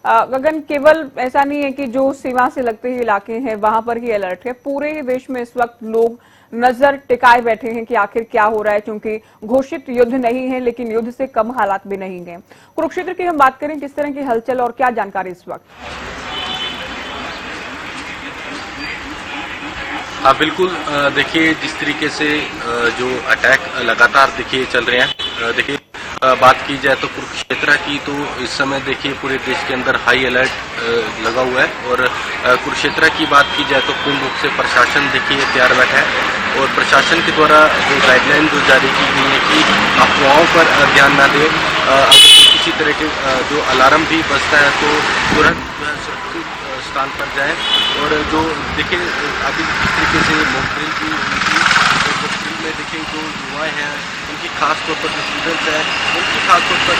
गगन, केवल ऐसा नहीं है कि जो सीमा से लगते ही इलाके हैं वहां पर ही अलर्ट है, पूरे ही देश में इस वक्त लोग नजर टिकाए बैठे हैं कि आखिर क्या हो रहा है, क्योंकि घोषित युद्ध नहीं है लेकिन युद्ध से कम हालात भी नहीं है। कुरुक्षेत्र की हम बात करें, किस तरह की हलचल और क्या जानकारी इस वक्त? हाँ बिल्कुल, देखिए जिस तरीके से जो अटैक लगातार देखिए चल रहे हैं, देखिए बात की जाए तो कुरुक्षेत्र की, तो इस समय देखिए पूरे देश के अंदर हाई अलर्ट लगा हुआ है। और कुरुक्षेत्र की बात की जाए तो पूर्ण रूप से प्रशासन देखिए तैयार बैठा है और प्रशासन के द्वारा जो गाइडलाइन जो जारी की गई है कि अफवाहों पर ध्यान न दें, अगर किसी तरह के जो अलार्म भी बजता है तो तुरंत सुरक्षित स्थान पर जाएं। और जो देखिए अभी जिस तरीके से मॉकड्रिल की हुई थी, तो मॉकड्रिल में देखिए जो युवाएं हैं उनकी खास तौर पर जो स्टूडेंट्स हैं उनकी खास तौर पर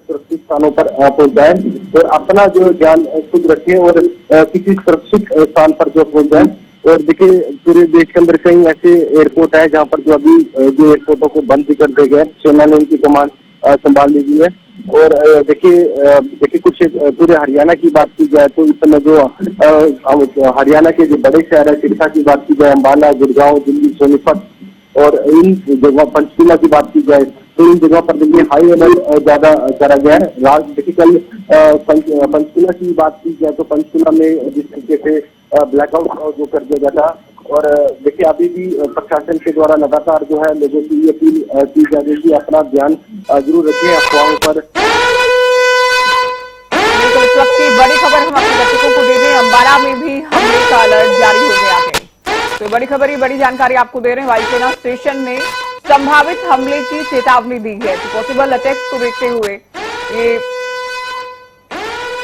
सुरक्षित स्थानों पर पहुंच जाए और अपना जो ध्यान खुद रखें और किसी सुरक्षित स्थान पर जो पहुंच जाए। और देखिए पूरे देश के अंदर कई ऐसे एयरपोर्ट है जहां पर जो अभी जो एयरपोर्टों को बंद कर दिए गए, सेना ने उनकी कमान संभाल ली है। और देखिए कुछ पूरे हरियाणा की बात की जाए तो इस समय जो हरियाणा के जो बड़े शहर है, सिरसा की बात की जाए, अम्बाला, गुड़गांव, दिल्ली, सोनीपत और इन जगह पंचकुला की बात की जाए तो इन जगहों पर देखिए हाई अलर्ट ज्यादा करा गया है। देखिए कल पंचकुला की बात की जाए तो पंचकुला में जिस तरीके से ब्लैकआउट जो कर दिया गया था। और देखिए अभी भी प्रशासन के द्वारा लगातार जो है लोगों की ये अपील की जा रही है कि अपना ध्यान जरूर रखें अफवाहों पर। इस वक्त की बड़ी खबर हम अपने दर्शकों को दे दें, अम्बाला में भी हमले का अलर्ट जारी हो गया है। तो बड़ी खबर, ये बड़ी जानकारी आपको दे रहे हैं, वायुसेना स्टेशन ने संभावित हमले की चेतावनी दी है। तो पॉसिबल अटैक्स को देखते हुए ये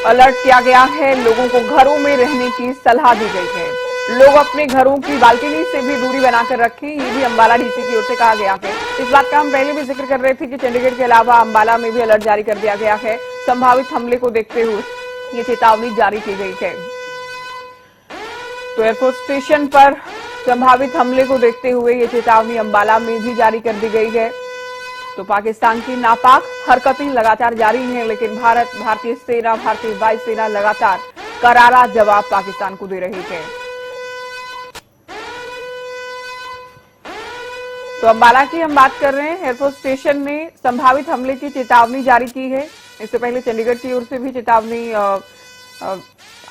अलर्ट किया गया है, लोगों को घरों में रहने की सलाह दी गई है। लोग अपने घरों की बालकनी से भी दूरी बनाकर रखें, ये भी अम्बाला डीसी की ओर से कहा गया है। इस बात का हम पहले भी जिक्र कर रहे थे कि चंडीगढ़ के अलावा अम्बाला में भी अलर्ट जारी कर दिया गया है। संभावित हमले को देखते हुए ये चेतावनी जारी की गई है। तो एयरफोर्स स्टेशन पर संभावित हमले को देखते हुए ये चेतावनी अम्बाला में भी जारी कर दी गई है। तो पाकिस्तान की नापाक हरकतें लगातार जारी हैं, लेकिन भारतीय सेना, भारतीय वायुसेना लगातार करारा जवाब पाकिस्तान को दे रही है। तो अम्बाला की हम बात कर रहे हैं, एयरफोर्स स्टेशन ने संभावित हमले की चेतावनी जारी की है। इससे पहले चंडीगढ़ की ओर से भी चेतावनी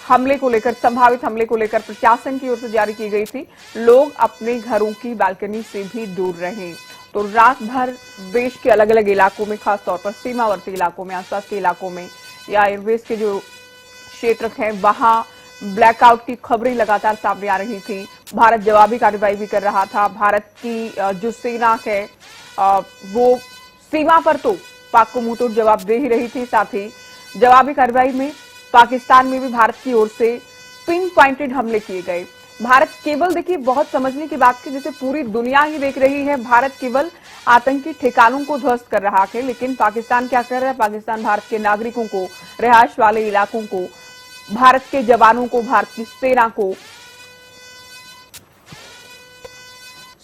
हमले को लेकर, संभावित हमले को लेकर प्रशासन की ओर से जारी की गई थी। लोग अपने घरों की बालकनी से भी दूर रहें। तो रात भर देश के अलग अलग इलाकों में, खासतौर पर सीमावर्ती इलाकों में, आसपास के इलाकों में या एयरवेज के जो क्षेत्र हैं वहां ब्लैकआउट की खबरें लगातार सामने आ रही थी। भारत जवाबी कार्रवाई भी कर रहा था। भारत की जो सेना है वो सीमा पर तो पाक को मुंहतोड़ जवाब दे ही रही थी। साथ ही जवाबी कार्रवाई में पाकिस्तान में भी भारत की ओर से पिन पॉइंटेड हमले किए गए। भारत केवल, देखिए बहुत समझने की बात की, जैसे पूरी दुनिया ही देख रही है, भारत केवल आतंकी ठिकानों को ध्वस्त कर रहा है, लेकिन पाकिस्तान क्या कर रहा है? पाकिस्तान भारत के नागरिकों को, रिहायश वाले इलाकों को, भारत के जवानों को, भारत की सेना को,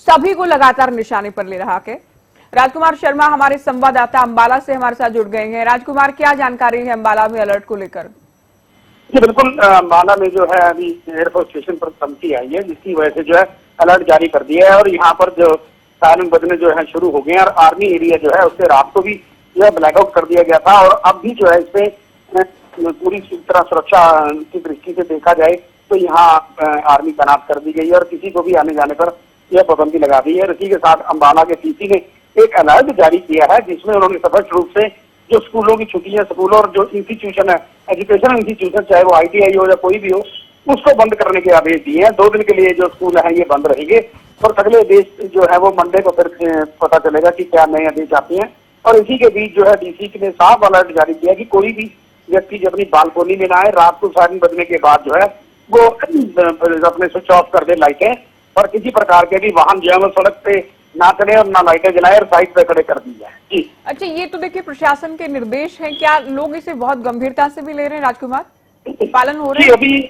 सभी को लगातार निशाने पर ले रहा है। राजकुमार शर्मा हमारे संवाददाता अम्बाला से हमारे साथ जुड़ गए हैं। राजकुमार, क्या जानकारी है अम्बाला में अलर्ट को लेकर? जी बिल्कुल, अम्बाला में जो है अभी एयरफोर्स स्टेशन पर धमकी आई है, जिसकी वजह से जो है अलर्ट जारी कर दिया है और यहाँ पर जो सायरन बजने जो है शुरू हो गए हैं। और आर्मी एरिया जो है उससे रात को भी जो है ब्लैकआउट कर दिया गया था और अब भी जो है इससे पूरी तरह सुरक्षा की दृष्टि से देखा जाए तो यहाँ आर्मी तैनात कर दी गई है और किसी को भी आने जाने पर यह पाबंदी लगा दी है। इसी के साथ अम्बाला के सीसी ने एक अलर्ट जारी किया है, जिसमें उन्होंने स्पष्ट रूप से जो स्कूलों की छुट्टियां, स्कूल और जो इंस्टीट्यूशन है, एजुकेशनल इंस्टीट्यूशन, चाहे वो ITI हो या कोई भी हो, उसको बंद करने के आदेश दिए हैं। 2 दिन के लिए जो स्कूल है ये बंद रहेंगे और अगले आदेश जो है वो मंडे को फिर पता चलेगा कि क्या नए आदेश आते हैं। और इसी के बीच जो है डीसी ने साफ अलर्ट जारी किया कि कोई भी व्यक्ति जब अपनी बालकोनी में ना आए, रात को सायरन बजने के बाद जो है वो अपने स्विच ऑफ कर दे लाइटें और किसी प्रकार के भी वाहन जो है वो सड़क पे ना चले और ना लाइटें जलाए और साइड पे खड़े कर दी जाए। जी अच्छा, ये तो देखिए प्रशासन के निर्देश हैं, क्या लोग इसे बहुत गंभीरता से भी ले रहे हैं राजकुमार? पालन हो रहे हैं?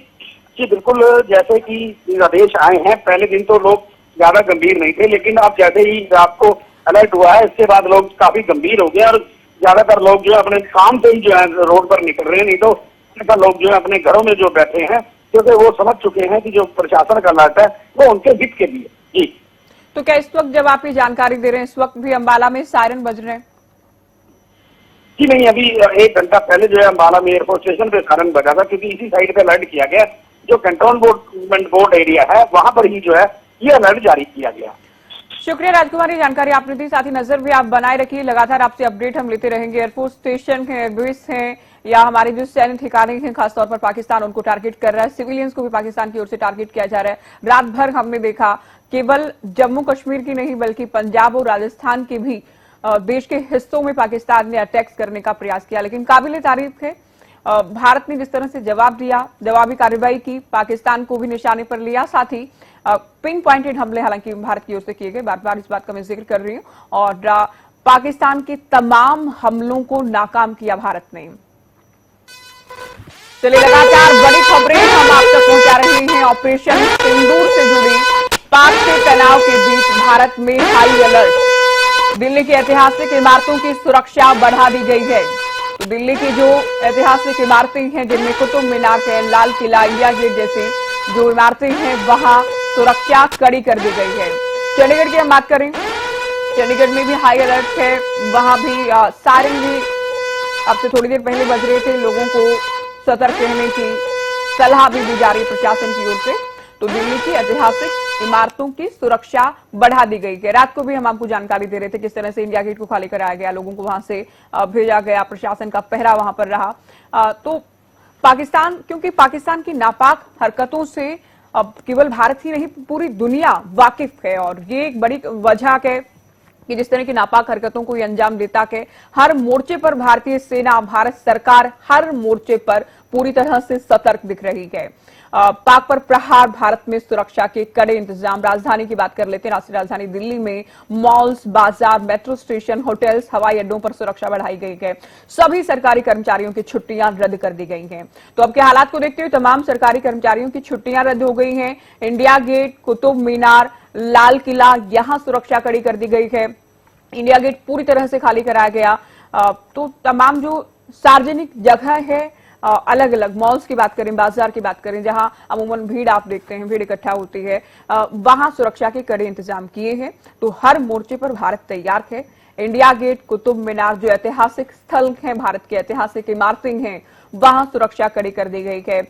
जी बिल्कुल, जैसे कि आदेश आए हैं, पहले दिन तो लोग ज्यादा गंभीर नहीं थे, लेकिन अब जैसे ही रात को अलर्ट हुआ है, इसके बाद लोग काफी गंभीर हो गए और ज्यादातर लोग जो है अपने काम से ही जो है रोड पर निकल रहे हैं, नहीं तो ज्यादातर लोग जो है अपने घरों में जो बैठे हैं, क्योंकि वो समझ चुके हैं कि जो प्रशासन का अलर्ट है वो उनके हित के लिए। जी तो क्या इस वक्त जब आप ये जानकारी दे रहे हैं, इस वक्त भी अंबाला में सायरन बज रहे हैं? जी नहीं, अभी 1 घंटा पहले जो है अंबाला में एयरपोर्ट स्टेशन पे सायरन बजा था, क्योंकि इसी साइड पे अलर्ट किया गया, जो कंट्रोलमेंट बोर्ड एरिया है वहां पर ही जो है ये अलर्ट जारी किया गया। शुक्रिया राजकुमार, जानकारी आपने दी। साथ ही नजर भी आप बनाए रखिए, लगातार आपसे अपडेट हम लेते रहेंगे। एयरपोर्ट स्टेशन है, एयरबेस है या हमारे जो सैन्य ठिकाने हैं, खासतौर पर पाकिस्तान उनको टारगेट कर रहा है, सिविलियंस को भी पाकिस्तान की ओर से टारगेट किया जा रहा है। रात भर हमने देखा केवल जम्मू कश्मीर की नहीं बल्कि पंजाब और राजस्थान के भी देश के हिस्सों में पाकिस्तान ने अटैक्स करने का प्रयास किया, लेकिन काबिले तारीफ है भारत ने जिस तरह से जवाब दिया, जवाबी कार्रवाई की, पाकिस्तान को भी निशाने पर लिया। साथ ही पिन पॉइंटेड हमले हालांकि भारत की ओर से किए गए, बार बार इस बात का मैं जिक्र कर रही हूं, और पाकिस्तान के तमाम हमलों को नाकाम किया भारत ने। चलिए, लगातार बड़ी खबरें हम आप तक पहुंचा रहे हैं। ऑपरेशन सिंदूर से जुड़ी पाक से तनाव के बीच भारत में हाई अलर्ट। दिल्ली की ऐतिहासिक इमारतों की सुरक्षा बढ़ा दी गई है। तो दिल्ली की जो ऐतिहासिक इमारतें हैं, जिनमें कुतुब मीनार है, लाल किला, इंडिया गेट जैसी जो इमारतें हैं, वहां सुरक्षा कड़ी कर दी गई है। चंडीगढ़ की हम बात करें, चंडीगढ़ में भी हाई अलर्ट है, वहां भी सायरन भी अब से थोड़ी देर पहले बज रहे थे। लोगों को सतर्क रहने की सलाह भी दी जा रही है प्रशासन की ओर से। तो दिल्ली की ऐतिहासिक इमारतों की सुरक्षा बढ़ा दी गई है। रात को भी हम आपको जानकारी दे रहे थे किस तरह से इंडिया गेट को खाली कराया गया, लोगों को वहां से भेजा गया, प्रशासन का पहरा वहां पर रहा। तो पाकिस्तान, क्योंकि पाकिस्तान की नापाक हरकतों से अब केवल भारत ही नहीं पूरी दुनिया वाकिफ है, और ये एक बड़ी वजह है कि जिस तरह की नापाक हरकतों को ये अंजाम देता है। हर मोर्चे पर भारतीय सेना, भारत सरकार हर मोर्चे पर पूरी तरह से सतर्क दिख रही है। पाक पर प्रहार, भारत में सुरक्षा के कड़े इंतजाम। राजधानी की बात कर लेते हैं, राष्ट्रीय राजधानी दिल्ली में मॉल्स, बाजार, मेट्रो स्टेशन, होटल्स, हवाई अड्डों पर सुरक्षा बढ़ाई गई है। सभी सरकारी कर्मचारियों की छुट्टियां रद्द कर दी गई हैं। तो अब के हालात को देखते हुए तमाम सरकारी कर्मचारियों की छुट्टियां रद्द हो गई हैं। इंडिया गेट, कुतुब मीनार, लाल किला, यहां सुरक्षा कड़ी कर दी गई है। इंडिया गेट पूरी तरह से खाली कराया गया। तो तमाम जो सार्वजनिक जगह है, अलग अलग मॉल्स की बात करें, बाजार की बात करें, जहां अमूमन भीड़ आप देखते हैं, भीड़ इकट्ठा होती है, वहां सुरक्षा के कड़े इंतजाम किए हैं। तो हर मोर्चे पर भारत तैयार है। इंडिया गेट, कुतुब मीनार जो ऐतिहासिक स्थल हैं, भारत की ऐतिहासिक इमारतें हैं, वहां सुरक्षा कड़ी कर दी गई है।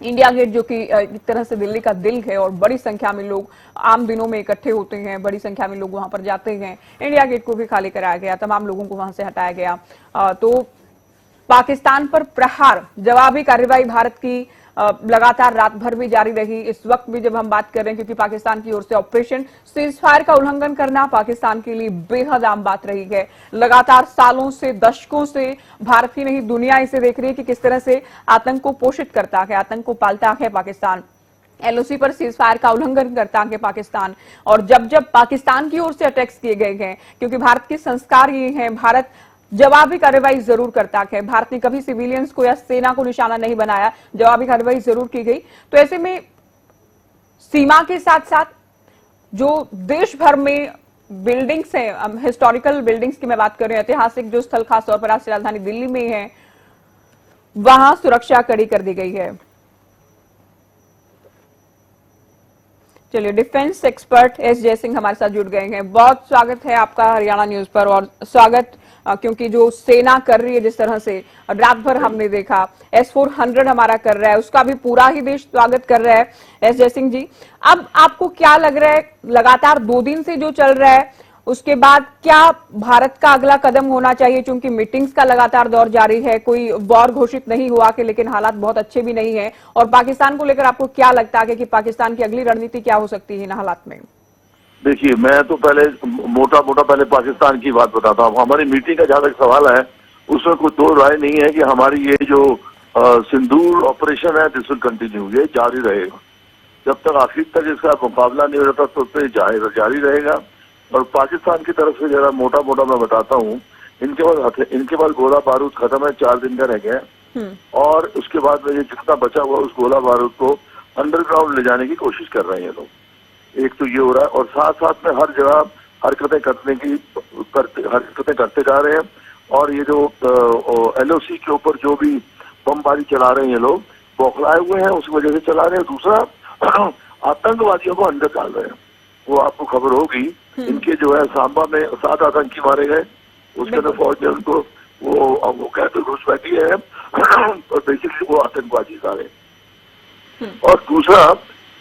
इंडिया गेट जो कि एक तरह से दिल्ली का दिल है और बड़ी संख्या में लोग आम दिनों में इकट्ठे होते हैं, बड़ी संख्या में लोग वहां पर जाते हैं। इंडिया गेट को भी खाली कराया गया, तमाम लोगों को वहां से हटाया गया। तो पाकिस्तान पर प्रहार, जवाबी कार्रवाई भारत की लगातार रात भर भी जारी रही। इस वक्त भी जब हम बात कर रहे हैं, क्योंकि पाकिस्तान की ओर से ऑपरेशन सीजफायर का उल्लंघन करना पाकिस्तान के लिए बेहद आम बात रही है। लगातार सालों से, दशकों से भारत ही नहीं दुनिया इसे देख रही है कि किस तरह से आतंक को पोषित करता है, आतंक को पालता है पाकिस्तान। एलओसी पर सीजफायर का उल्लंघन करता है पाकिस्तान। और जब जब पाकिस्तान की ओर से अटैक्स किए गए हैं, क्योंकि भारत के संस्कार ये हैं, भारत जवाबी कार्रवाई जरूर करता है। भारत ने कभी सिविलियंस को या सेना को निशाना नहीं बनाया, जवाबी कार्रवाई जरूर की गई। तो ऐसे में सीमा के साथ साथ जो देश भर में बिल्डिंग्स हैं, हिस्टोरिकल बिल्डिंग्स की मैं बात कर रही हूं, ऐतिहासिक जो स्थल खासतौर पर राष्ट्रीय राजधानी दिल्ली में है, वहां सुरक्षा कड़ी कर दी गई है। चलिए, डिफेंस एक्सपर्ट एस जयसिंह हमारे साथ जुड़ गए हैं। बहुत स्वागत है आपका हरियाणा न्यूज पर, और स्वागत क्योंकि जो सेना कर रही है, जिस तरह से रात भर हमने देखा S-400 हमारा कर रहा है, उसका भी पूरा ही देश स्वागत कर रहा है। एस जयसिंह जी, अब आपको क्या लग रहा है, लगातार 2 दिन से जो चल रहा है, उसके बाद क्या भारत का अगला कदम होना चाहिए? क्योंकि मीटिंग्स का लगातार दौर जारी है, कोई वॉर घोषित नहीं हुआ कि, लेकिन हालात बहुत अच्छे भी नहीं है। और पाकिस्तान को लेकर आपको क्या लगता है कि पाकिस्तान की अगली रणनीति क्या हो सकती है इन हालात में? देखिए, मैं तो पहले मोटा पहले पाकिस्तान की बात बताता हूँ। हमारी मीटिंग का जहां तक सवाल है, उसमें कोई दो राय नहीं है कि हमारी ये जो सिंदूर ऑपरेशन है, दिस विल कंटिन्यू, ये जारी रहेगा जब तक आखिर तक इसका मुकाबला नहीं हो जाता, तो जारी रहेगा। और पाकिस्तान की तरफ से जरा मोटा मैं बताता हूँ, इनके पास गोला बारूद खत्म है, 4 दिन का रह गया, और उसके बाद में ये जितना बचा हुआ उस गोला बारूद को अंडरग्राउंड ले जाने की कोशिश कर रहे हैं लोग। एक तो ये हो रहा है, और साथ साथ में हर जगह हरकतें करते जा रहे हैं। और ये जो LOC के ऊपर जो भी बमबारी चला रहे हैं ये लोग बौखलाए हुए हैं, उस वजह से चला रहे हैं। दूसरा आतंकवादियों को अंदर डाल रहे हैं। वो आपको खबर होगी, इनके जो है सांबा में 7 आतंकी मारे गए, उसके अंदर फौज ने उनको वो कहते घुसपैठी है और बेसिकली वो आतंकवादी सारे। और दूसरा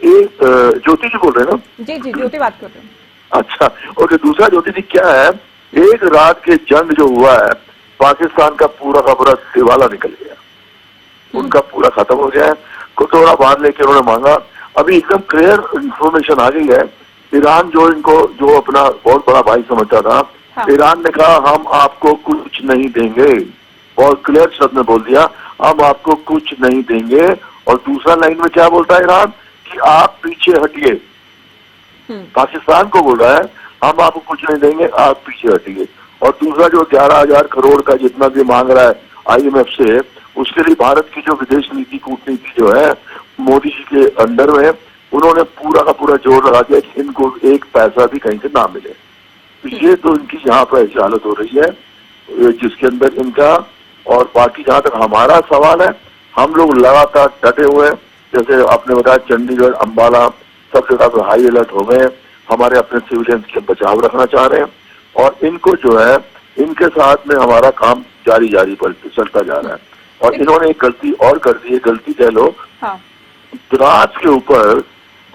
एक ज्योति जी बोल रहे हैं ना? जी जी, ज्योति बात कर रहे हैं। अच्छा, और दूसरा ज्योति जी क्या है, एक रात के जंग जो हुआ है, पाकिस्तान का पूरा दिवाला निकल गया, उनका पूरा खत्म हो गया है। कटोरा बाहर लेके उन्होंने मांगा। अभी एकदम क्लियर इंफॉर्मेशन आ गई है। ईरान जो अपना बहुत बड़ा भाई समझता था, हाँ। ईरान ने कहा हम आपको कुछ नहीं देंगे, और क्लियर शब्द में बोल दिया हम आपको कुछ नहीं देंगे। और दूसरा लाइन में क्या बोलता है ईरान कि आप पीछे हटिए। पाकिस्तान को बोल रहा है हम आपको कुछ नहीं देंगे, आप पीछे हटिए। और दूसरा जो 11,000 करोड़ का जितना भी मांग रहा है IMF से, उसके लिए भारत की जो विदेश नीति कूटनीति जो है मोदी जी के अंडर में, उन्होंने पूरा का पूरा जोर लगा दिया कि इनको एक पैसा भी कहीं से ना मिले। तो ये तो इनकी यहाँ पर ऐसी हालत हो रही है जिसके अंदर इनका। और बाकी जहाँ तक हमारा सवाल है, हम लोग लगातार डटे हुए हैं। जैसे आपने बताया चंडीगढ़, अंबाला, सब जगह पर हाई अलर्ट हो गए। हमारे अपने सिविलियंस के बचाव रखना चाह रहे हैं, और इनको जो है इनके साथ में हमारा काम जारी पर चलता जा रहा है। और इन्होंने एक गलती और कर दी है, गलती कह लो, हाँ। द्रास के ऊपर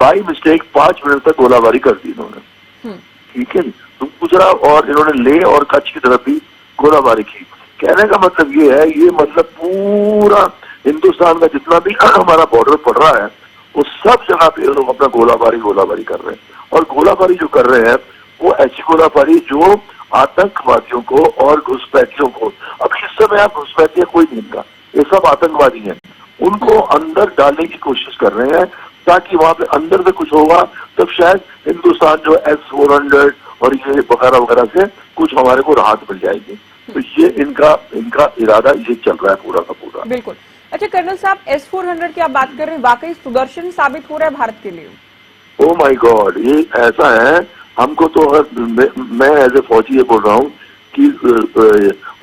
बाई मिस्टेक 5 मिनट तक गोलाबारी कर दी इन्होंने, ठीक है। तो दूसरा, और इन्होंने लेह और कच्छ की तरफ भी गोलाबारी की। कहने का मतलब ये है, ये मतलब पूरा हिंदुस्तान का जितना भी हमारा बॉर्डर पड़ रहा है, वो सब जगह पे लोग अपना गोलाबारी कर रहे हैं। और गोलाबारी जो कर रहे हैं वो ऐसी गोलाबारी जो आतंकवादियों को और घुसपैठियों को, अभी इस समय आप घुसपैठियां कोई नहीं इनका, ये सब आतंकवादी हैं, उनको अंदर डालने की कोशिश कर रहे हैं, ताकि वहां पे अंदर से कुछ होगा तब शायद हिंदुस्तान जो S-400 और ये वगैरह से कुछ हमारे को राहत मिल जाएगी। तो ये इनका इरादा ये चल रहा है पूरा का पूरा। बिल्कुल। अच्छा कर्नल साहब, S-400 की आप बात कर रहे हैं, वाकई सुदर्शन साबित हो रहा है भारत के लिए? ओ माय गॉड, ये ऐसा है, हमको तो मैं एज ए फौजी ये बोल रहा हूँ कि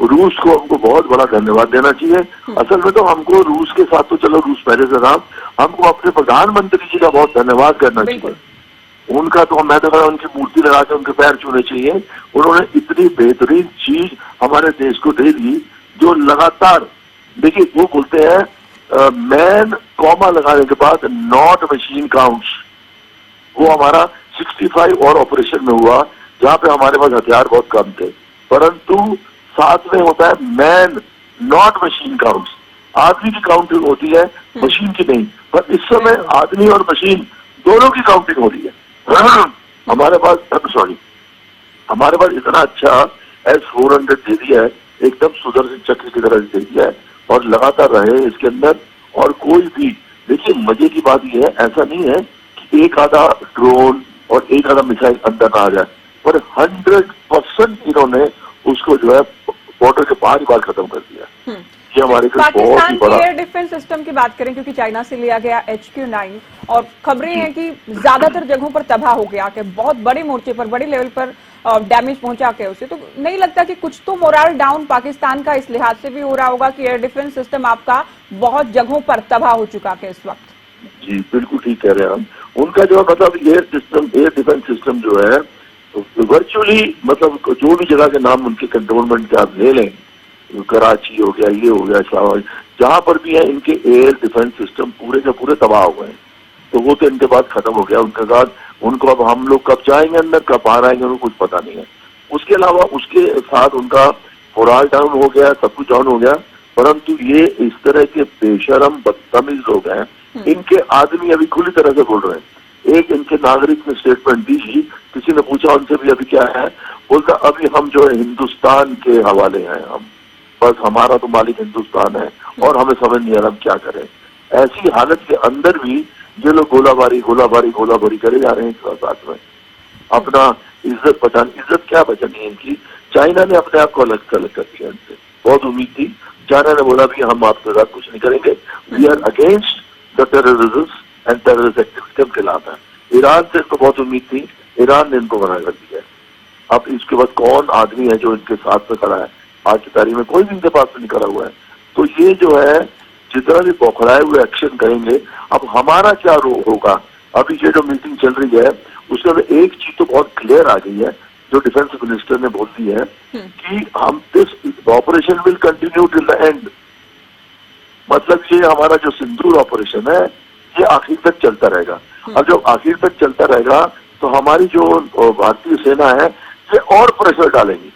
रूस को हमको बहुत बड़ा धन्यवाद देना चाहिए। असल में तो हमको रूस के साथ तो चलो रूस पहले से था, हमको अपने प्रधानमंत्री जी का बहुत धन्यवाद करना चाहिए। उनका तो मैं तो कह रहा हूं उनकी मूर्ति लगा के उनके पैर छूने चाहिए। उन्होंने इतनी बेहतरीन चीज हमारे देश को दे दी, जो लगातार, देखिए वो बोलते हैं मैन कॉमा लगाने के बाद नॉट मशीन काउंट्स, वो हमारा 65 और ऑपरेशन में हुआ जहां पे हमारे पास हथियार बहुत कम थे, परंतु साथ में होता है मैन नॉट मशीन काउंट्स, आदमी की काउंटिंग होती है मशीन की नहीं। पर इस समय आदमी और मशीन दोनों की काउंटिंग हो रही है। हमारे पास इतना अच्छा S-400 दे दिया है, एकदम सुदर्शन चक्र की तरह दे दिया है, और लगातार रहे इसके अंदर। और कोई भी, देखिए मजे की बात यह है, ऐसा नहीं है कि एक आधा ड्रोन और एक आधा मिसाइल अंदर ना आ जाए, पर 100% इन्होंने उसको जो है बॉर्डर के बाहर ही बाहर खत्म कर दिया। ये हमारे पाकिस्तान के एयर डिफेंस सिस्टम की बात करें, क्योंकि चाइना से लिया गया HQ-9, और खबरें हैं कि ज्यादातर जगहों पर तबाह हो गया, कि बहुत बड़े मोर्चे पर, बड़े लेवल पर डैमेज पहुंचा के उसे। तो नहीं लगता कि कुछ तो मोरल डाउन पाकिस्तान का इस लिहाज से भी हो रहा होगा कि एयर डिफेंस सिस्टम आपका बहुत जगहों पर तबाह हो चुका है इस वक्त? जी बिल्कुल ठीक कह रहे हैं हम। उनका जो मतलब एयर डिफेंस सिस्टम जो है वर्चुअली, मतलब जो भी जगह के नाम उनके कंट्रोलमेंट के आप ले लें, कराची हो गया, ये हो गया, जहां पर भी है इनके एयर डिफेंस सिस्टम पूरे के पूरे तबाह हो गए। तो वो तो इनके बाद खत्म हो गया, उनके साथ उनको अब हम लोग कब जाएंगे अंदर, कब बाहर आएंगे, उनको कुछ पता नहीं है। उसके अलावा उसके साथ उनका मोरल डाउन हो गया, सब कुछ डाउन हो गया। परंतु ये इस तरह के बेशरम बदतमीज लोग हैं, इनके आदमी अभी खुली तरह से बोल रहे हैं। एक इनके नागरिक ने स्टेटमेंट दी, किसी ने पूछा उनसे भी अभी क्या है, बोलता अभी हम जो है हिंदुस्तान के हवाले हैं, हम बस हमारा तो मालिक हिंदुस्तान है और हमें समझ नहीं आ रहा हम क्या करें। ऐसी हालत के अंदर भी ये लोग गोलाबारी करे जा रहे हैं साथ में। अपना इज्जत क्या बचानी है इनकी। चाइना ने अपने आप को अलग कर दिया इनसे, बहुत उम्मीद थी। चाइना ने बोला भी हम आपके साथ कुछ नहीं करेंगे, we are against the terrorism and terrorist activity के खिलाफ है। ईरान से इनको बहुत उम्मीद थी, ईरान ने इनको मना कर दिया। अब इसके बाद कौन आदमी है जो इनके साथ में खड़ा है? आज की तारीख में कोई भी इनके पास में नहीं खड़ा हुआ है। तो ये जो है जितना भी बौखलाए हुए एक्शन करेंगे, अब हमारा क्या रोल होगा? अभी ये जो मीटिंग चल रही है उसमें एक चीज तो बहुत क्लियर आ गई है, जो डिफेंस मिनिस्टर ने बोल दी है कि हम this operation will continue till the end. मतलब ये हमारा जो सिंदूर ऑपरेशन है ये आखिर तक चलता रहेगा। अब जब आखिर तक चलता रहेगा तो हमारी जो भारतीय सेना है ये और प्रेशर डालेंगी।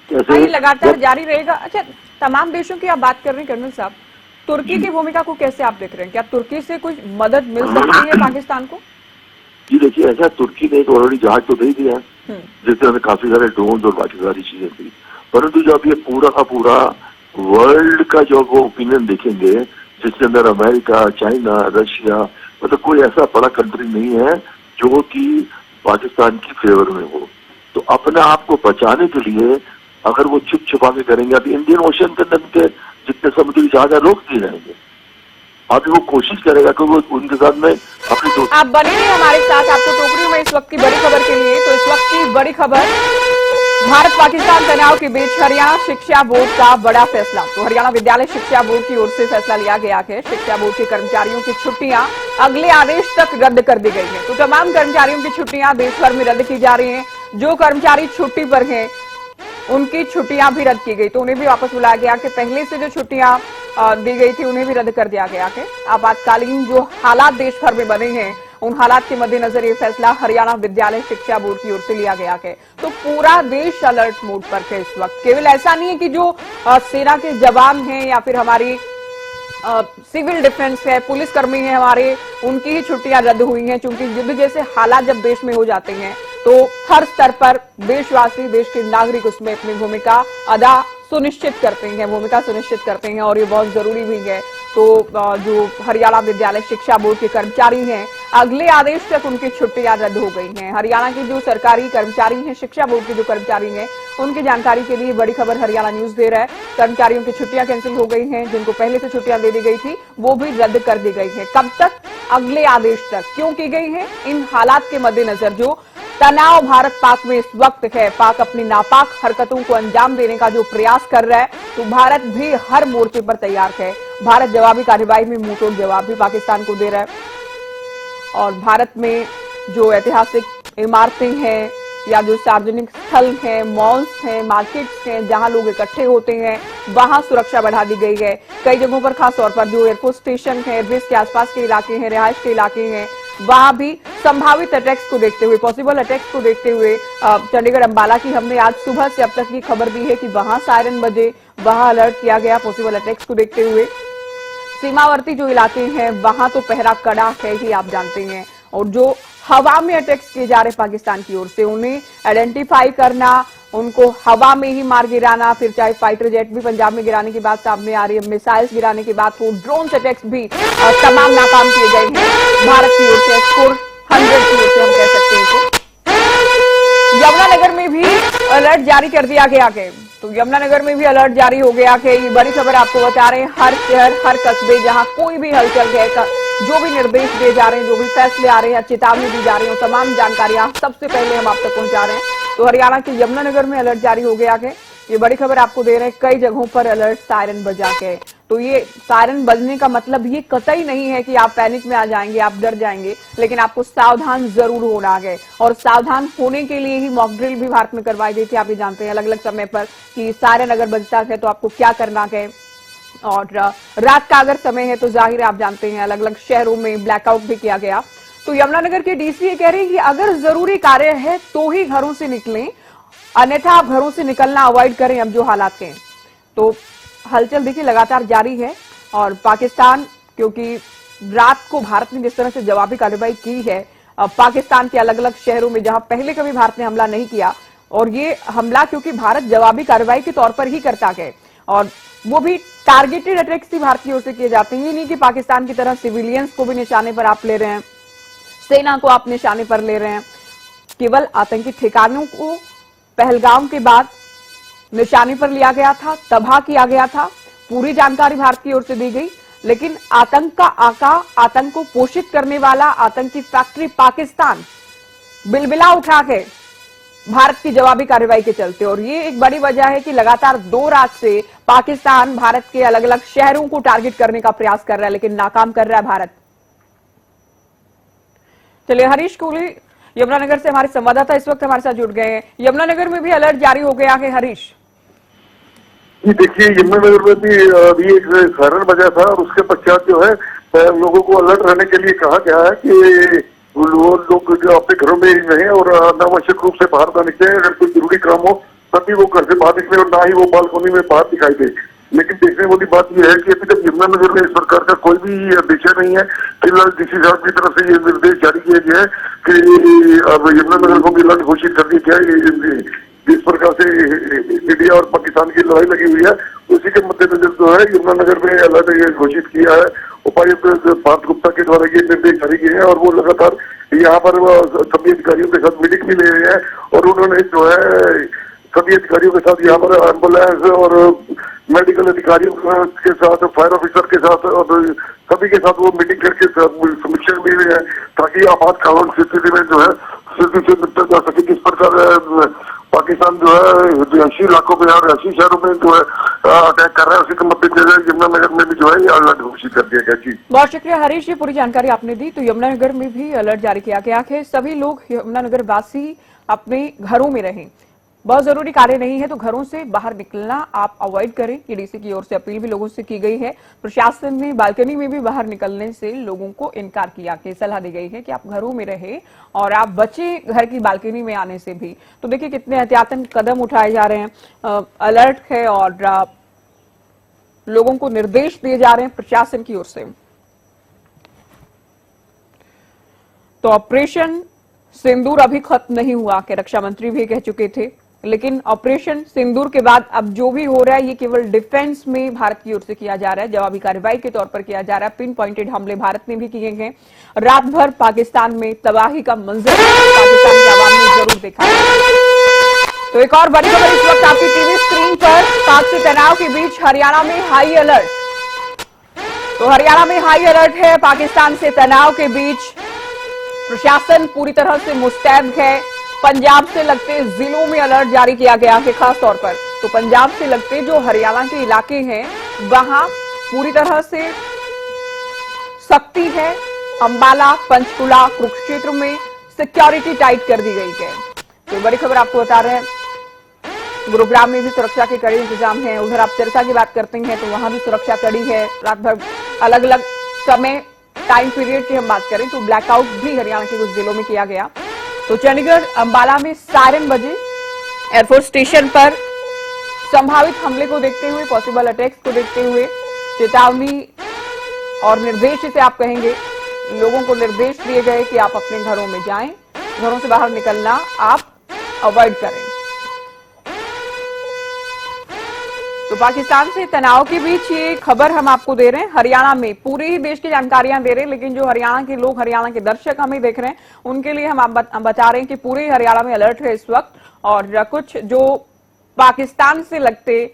ये लगातार जारी रहेगा। अच्छा, तमाम देशों की आप बात कर रहे हैं कर्नल साहब, तुर्की की भूमिका को कैसे आप देख रहे हैं? क्या तुर्की से कुछ मदद मिल सकती है पाकिस्तान को? जी देखिए, ऐसा तुर्की ने एक ऑलरेडी जहाज तो दे दिया है जिससे हमें काफी सारे ड्रोन और बाकी सारी चीजें थी, परंतु जब ये पूरा का पूरा वर्ल्ड का जो वो ओपिनियन देखेंगे जिसके अंदर अमेरिका, चाइना, रशिया, मतलब कोई ऐसा बड़ा कंट्री नहीं है जो कि पाकिस्तान की फेवर में हो, तो अपने आप को बचाने के लिए अगर वो छुप छुपा के करेंगे, अभी इंडियन ओशन के अंदर के जितने समुद्री जहाज रोक दिए जाएंगे। अभी वो कोशिश करेगा कि वो उनके साथ में अपनी दोस्त। आप बने रहिए हमारे साथ, आपको टोक रही हूं मैं इस वक्त की बड़ी खबर के लिए। तो इस वक्त की बड़ी खबर, भारत पाकिस्तान तनाव के बीच हरियाणा शिक्षा बोर्ड का बड़ा फैसला। तो हरियाणा विद्यालय शिक्षा बोर्ड की ओर से फैसला लिया गया है, शिक्षा बोर्ड के कर्मचारियों की छुट्टियां अगले आदेश तक रद्द कर दी गई है। तो तमाम कर्मचारियों की छुट्टियां देश भर में रद्द की जा रही है। जो कर्मचारी छुट्टी पर हैं उनकी छुट्टियां भी रद्द की गई, तो उन्हें भी वापस बुलाया गया कि पहले से जो छुट्टियां दी गई थी उन्हें भी रद्द कर दिया गया है। आपातकालीन जो हालात देश भर में बने हैं उन हालात के मद्देनजर ये फैसला हरियाणा विद्यालय शिक्षा बोर्ड की ओर से लिया गया है। तो पूरा देश अलर्ट मोड पर है इस वक्त। केवल ऐसा नहीं है कि जो सेना के जवान हैं या फिर हमारी सिविल डिफेंस है, पुलिस कर्मी है हमारे, उनकी ही छुट्टियां रद्द हुई हैं, क्योंकि युद्ध जैसे हालात जब देश में हो जाते हैं तो हर स्तर पर देशवासी, देश के नागरिक उसमें अपनी भूमिका अदा सुनिश्चित करते हैं, भूमिका सुनिश्चित करते हैं, और ये बहुत जरूरी भी है। तो जो हरियाणा विद्यालय शिक्षा बोर्ड के कर्मचारी हैं अगले आदेश तक उनकी छुट्टियां रद्द हो गई हैं। हरियाणा के जो सरकारी कर्मचारी हैं, शिक्षा बोर्ड के जो कर्मचारी हैं, उनकी जानकारी के लिए बड़ी खबर हरियाणा न्यूज दे रहा है। कर्मचारियों की छुट्टियां कैंसिल हो गई हैं, जिनको पहले से छुट्टियां दे दी गई थी वो भी रद्द कर दी गई है। कब तक? अगले आदेश तक। क्यों की गई है? इन हालात के मद्देनजर जो तनाव भारत पाक में इस वक्त है, पाक अपनी नापाक हरकतों को अंजाम देने का जो प्रयास कर रहा है, तो भारत भी हर मोर्चे पर तैयार है। भारत जवाबी कार्रवाई में मुंहतोड़ जवाब भी पाकिस्तान को दे रहा है। और भारत में जो ऐतिहासिक इमारतें हैं या जो सार्वजनिक स्थल हैं, मॉल्स हैं, मार्केट्स हैं, जहां लोग इकट्ठे होते हैं, वहां सुरक्षा बढ़ा दी गई है। कई जगहों पर खास तौर पर जो एयरपोर्ट स्टेशन है, एयरबेस के आसपास के इलाके हैं, रिहायश के इलाके हैं, वहां भी संभावित अटैक्स को देखते हुए, पॉसिबल अटैक्स को देखते हुए चंडीगढ़ अंबाला की हमने आज सुबह से अब तक की खबर दी है कि वहां सायरन बजे, वहां अलर्ट किया गया पॉसिबल अटैक्स को देखते हुए। सीमावर्ती जो इलाके हैं वहां तो पहरा कड़ा है ही, आप जानते हैं। और जो हवा में अटैक्स किए जा रहे पाकिस्तान की ओर से, उन्हें आइडेंटिफाई करना, उनको हवा में ही मार गिराना, फिर चाहे फाइटर जेट भी पंजाब में गिराने की बात सामने आ रही है, मिसाइल्स गिराने की बात हो, ड्रोन अटैक्स भी तमाम नाकाम किए गए हैं भारत की ओर से, स्कोर 100 की ओर से हम कह सकते हैं। यमुनानगर में भी अलर्ट जारी कर दिया गया है। तो यमुनानगर में भी अलर्ट जारी हो गया है। ये बड़ी खबर आपको बता रहे हैं। हर शहर, हर कस्बे जहां कोई भी हलचल है, जो भी निर्देश दिए जा रहे हैं, जो भी फैसले आ रहे हैं, चेतावनी दी जा रही है, तमाम जानकारियां सबसे पहले हम आप तक पहुंचा रहे हैं। तो हरियाणा के यमुनानगर में अलर्ट जारी हो गया है। ये बड़ी खबर आपको दे रहे हैं। कई जगहों पर अलर्ट सायरन बजा के। तो ये सायरन बजने का मतलब ये कतई नहीं है कि आप पैनिक में आ जाएंगे, आप डर जाएंगे, लेकिन आपको सावधान जरूर होना है। और सावधान होने के लिए ही मॉक ड्रिल भी भारत में करवाई गई थी, आप ये जानते हैं, अलग अलग समय पर कि सायरन अगर बजता है तो आपको क्या करना है। और रात का अगर समय है तो जाहिर है आप जानते हैं अलग अलग शहरों में ब्लैकआउट भी किया गया। तो यमुनानगर के डीसी कह रहे हैं कि अगर जरूरी कार्य है तो ही घरों से निकलें, अन्यथा आप घरों से निकलना अवॉइड करें। अब जो हालात हैं, तो हलचल देखिए लगातार जारी है। और पाकिस्तान, क्योंकि रात को भारत ने जिस तरह से जवाबी कार्रवाई की है पाकिस्तान के अलग अलग शहरों में, जहां पहले कभी भारत ने हमला नहीं किया, और ये हमला क्योंकि भारत जवाबी कार्रवाई के तौर पर ही करता है, और वो भी टारगेटेड अटैक्स ही भारत की ओर से किए जाते हैं। ये नहीं कि पाकिस्तान की तरह सिविलियंस को भी निशाने पर आप ले रहे हैं, सेना को आप निशाने पर ले रहे हैं। केवल आतंकी ठिकानों को पहलगाम के बाद निशाने पर लिया गया था, तबाह किया गया था। पूरी जानकारी भारत की ओर से दी गई, लेकिन आतंक का आका, आतंक को पोषित करने वाला आतंकी फैक्ट्री पाकिस्तान बिलबिला उठा के भारत की जवाबी कार्रवाई के चलते। और ये एक बड़ी वजह है कि लगातार 2 रात से पाकिस्तान भारत के अलग अलग शहरों को टारगेट करने का प्रयास कर रहा है, लेकिन नाकाम कर रहा है भारत। चलिए, हरीश कोहली यमुनानगर से हमारे संवाददाता इस वक्त हमारे साथ जुड़ गए हैं। यमुनानगर में भी अलर्ट जारी हो गया है हरीश। जी देखिए, यमुनानगर में भी अभी एक सायरन बजा था और उसके पश्चात जो है लोगों को अलर्ट रहने के लिए कहा गया है कि वो लोग जो अपने घरों में ही रहें और अनावश्यक रूप से बाहर ना निकले। अगर कोई जरूरी काम हो तभी वो घर से बाहर निकले और ना ही वो बालकोनी में बाहर दिखाई दे। लेकिन देखने वाली बात यह है कि अभी तक यमुनानगर में सरकार का कोई भी निर्देश नहीं है। फिलहाल डीसी साहब की तरफ से ये निर्देश जारी किया गया है कि अब यमुनानगर को भी अलर्ट घोषित कर दिया गया है। जिस प्रकार से इंडिया और पाकिस्तान की लड़ाई लगी हुई है, उसी के मद्देनजर जो है यमुनानगर में अलर्ट घोषित किया है। उपायुक्त पार्थ गुप्ता के द्वारा ये निर्देश जारी किए हैं और वो लगातार यहाँ पर सभी अधिकारियों के साथ मीटिंग भी ले रहे हैं और उन्होंने जो है सभी अधिकारियों के साथ यहाँ पर एम्बुलेंस और मेडिकल अधिकारियों के साथ, फायर ऑफिसर के साथ और सभी के साथ वो मीटिंग करके समीक्षा भी रहे हैं ताकि आपातकालीन स्थिति में जो है स्थिति से निपटा जा सके। किस प्रकार पाकिस्तान जो है रिहायशी इलाकों में और रिहायशी शहरों में जो है अटैक कर रहा है, उसी के मद्देनजर यमुनानगर में भी जो है अलर्ट घोषित कर दिया गया। जी बहुत शुक्रिया हरीश, ये पूरी जानकारी आपने दी। तो यमुनानगर में भी अलर्ट जारी किया गया है। सभी लोग यमुनानगर वासी अपने घरों में रहें। बहुत जरूरी कार्य नहीं है तो घरों से बाहर निकलना आप अवॉइड करें। ये डीसी की ओर से अपील भी लोगों से की गई है। प्रशासन ने बालकनी में भी बाहर निकलने से लोगों को इनकार किया कि सलाह दी गई है कि आप घरों में रहें और आप बचें घर की बालकनी में आने से भी। तो देखिए कितने एहतियातन कदम उठाए जा रहे हैं। अलर्ट है और लोगों को निर्देश दिए जा रहे हैं प्रशासन की ओर से। तो ऑपरेशन सिंदूर अभी खत्म नहीं हुआ कि रक्षा मंत्री भी कह चुके थे, लेकिन ऑपरेशन सिंदूर के बाद अब जो भी हो रहा है ये केवल डिफेंस में भारत की ओर से किया जा रहा है, जवाबी कार्रवाई के तौर पर किया जा रहा है। पिन पॉइंटेड हमले भारत ने भी किए गए। रात भर पाकिस्तान में तबाही का मंजर पाकिस्तान की आवाम ने जरूर देखा। तो एक और बड़ी खबर इस वक्त आपकी टीवी स्क्रीन पर। पाक से तनाव के बीच हरियाणा में हाई अलर्ट। तो हरियाणा में हाई अलर्ट है। पाकिस्तान से तनाव के बीच प्रशासन पूरी तरह से मुस्तैद है। पंजाब से लगते जिलों में अलर्ट जारी किया गया है खास तौर पर। तो पंजाब से लगते जो हरियाणा के इलाके हैं वहां पूरी तरह से सख्ती है। अंबाला, पंचकुला, कुरुक्षेत्र में सिक्योरिटी टाइट कर दी गई है। तो बड़ी खबर आपको बता रहे हैं। गुरुग्राम में भी सुरक्षा के कड़े इंतजाम है। उधर आप सिरसा की बात करते हैं तो वहां भी सुरक्षा कड़ी है। रात भर अलग अलग समय टाइम पीरियड की हम बात करें तो ब्लैकआउट भी हरियाणा के कुछ जिलों में किया गया। तो चंडीगढ़ अंबाला में सायरन बजे। एयरफोर्स स्टेशन पर संभावित हमले को देखते हुए, पॉसिबल अटैक्स को देखते हुए चेतावनी और निर्देश इसे आप कहेंगे, लोगों को निर्देश दिए गए कि आप अपने घरों में जाएं, घरों से बाहर निकलना आप अवॉइड करें। तो पाकिस्तान से तनाव के बीच ये खबर हम आपको दे रहे हैं। हरियाणा में पूरे ही देश की जानकारियां दे रहे हैं, लेकिन जो हरियाणा के लोग, हरियाणा के दर्शक हमें देख रहे हैं, उनके लिए हम बता रहे हैं कि पूरे हरियाणा में अलर्ट है इस वक्त। और कुछ जो पाकिस्तान से लगते,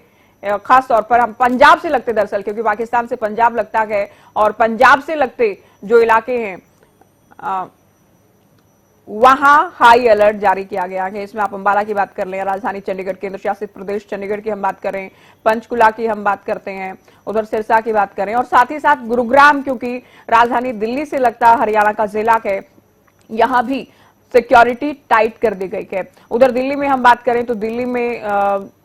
खास तौर पर हम पंजाब से लगते दरअसल, क्योंकि पाकिस्तान से पंजाब लगता है, और पंजाब से लगते जो इलाके हैं वहां हाई अलर्ट जारी किया गया है। इसमें आप अंबाला की बात कर लें, राजधानी चंडीगढ़, केंद्र शासित प्रदेश चंडीगढ़ की हम बात करें, पंचकुला की हम बात करते हैं, उधर सिरसा की बात करें, और साथ ही साथ गुरुग्राम, क्योंकि राजधानी दिल्ली से लगता हरियाणा का जिला है, यहां भी सिक्योरिटी टाइट कर दी गई है। उधर दिल्ली में हम बात करें तो दिल्ली में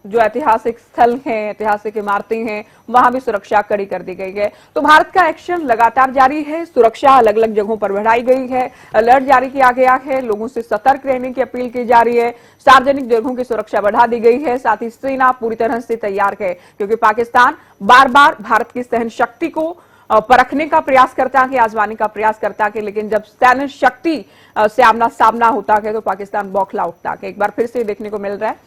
जो ऐतिहासिक स्थल हैं, ऐतिहासिक इमारतें हैं, वहां भी सुरक्षा कड़ी कर दी गई है। तो भारत का एक्शन लगातार जारी है। सुरक्षा अलग अलग जगहों पर बढ़ाई गई है। अलर्ट जारी किया गया है। लोगों से सतर्क रहने की अपील की जा रही है। सार्वजनिक जगहों की सुरक्षा बढ़ा दी गई है। साथ ही सेना पूरी तरह से तैयार है, क्योंकि पाकिस्तान बार बार भारत की सहन शक्ति को परखने का प्रयास करता है, आजमाने का प्रयास करता है, लेकिन जब सैन्य शक्ति से आमना सामना होता है तो पाकिस्तान बौखला उठता है। एक बार फिर से देखने को मिल रहा है